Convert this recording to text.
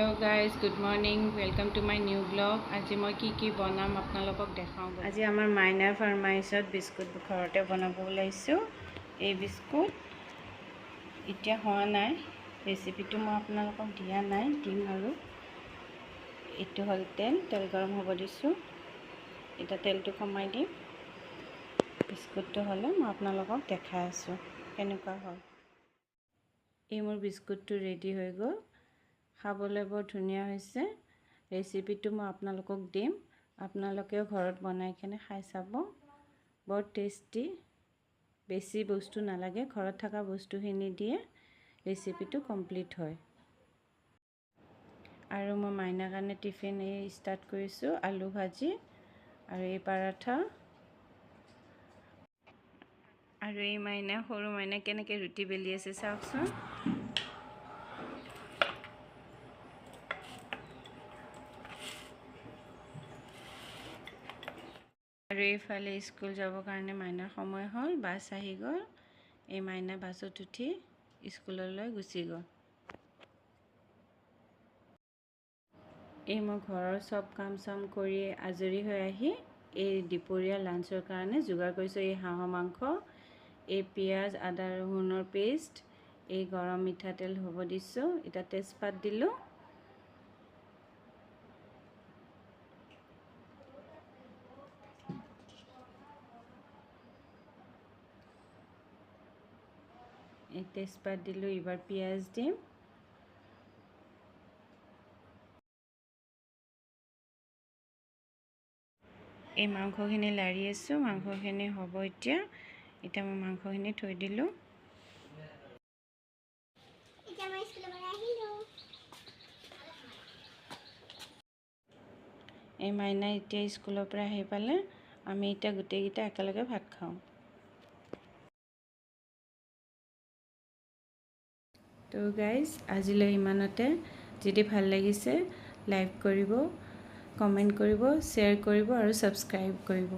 Hello guys, good morning. Welcome to my new vlog. আজি মই কি বনাম আপোনালোকক দেখাও। আজি আমাৰ মাইনাৰ ফৰমাইছত বিস্কুট ঘৰতে বনাব ওলাইছো। এই বিস্কুট এতিয়া হোৱা নাই, ৰেচিপিটো মই আপোনালোকক দিয়া নাই, দিম আৰু। এইটো হ'ল তেল গৰম হ'ব দিছো। এটা তেলটো কমাই দিম। বিস্কুটটো হ'লে মই আপোনালোকক দেখাই আছো কেনেকুৱা হয়। এই মোৰ বিস্কুটটো ৰেডি হৈ গ'ল। খাবলৈ বৰ ধুনীয়া হৈছে। ৰেচিপিটো মই আপোনালোকক দিম, আপোনালোকেও ঘৰত বনাই কিনে খাই চাব। বৰ টেষ্টি, বেছি বস্তু নালাগে, ঘৰত থকা বস্তুখিনি দিয়ে ৰেচিপিটো কমপ্লিট হয়। আৰু মই মাইনাৰ কাৰণে টিফিন ষ্টাৰ্ট কৰিছোঁ, আলু ভাজি আৰু এই পাৰাঠা। আৰু এই সৰু মাইনা কেনেকৈ ৰুটি বেলি আছে চাওকচোন। আৰু এইফালে স্কুল যাবৰ কাৰণে মাইনাৰ সময় হ'ল, বাছ আহি গ'ল। এই মাইনা বাছত উঠি স্কুললৈ গুচি গ'ল। এই মই ঘৰৰ চব কাম চাম কৰি আজৰি হৈ আহি এই দুপৰীয়া লাঞ্চৰ কাৰণে যোগাৰ কৰিছোঁ। এই হাঁহৰ মাংস, এই পিঁয়াজ আদা ৰহুনৰ পেষ্ট, এই গৰম মিঠাতেল হ'ব দিছোঁ, এটা তেজপাত দিলোঁ। এই তেজপাত দিলোঁ, এইবাৰ পিঁয়াজ দিম। এই মাংসখিনি লাৰি আছোঁ, মাংসখিনি হ'ব এতিয়া মই মাংসখিনি থৈ দিলোঁ। এই মাইনা এতিয়া স্কুলৰ পৰা আহি পালে, আমি এতিয়া গোটেইকেইটা একেলগে ভাত খাওঁ। তো গাইজ, আজিলৈ ইমানতে। যদি ভাল লাগিছে লাইক কৰিব, কমেণ্ট কৰিব, শ্বেয়াৰ কৰিব আৰু ছাবস্ক্ৰাইব কৰিব।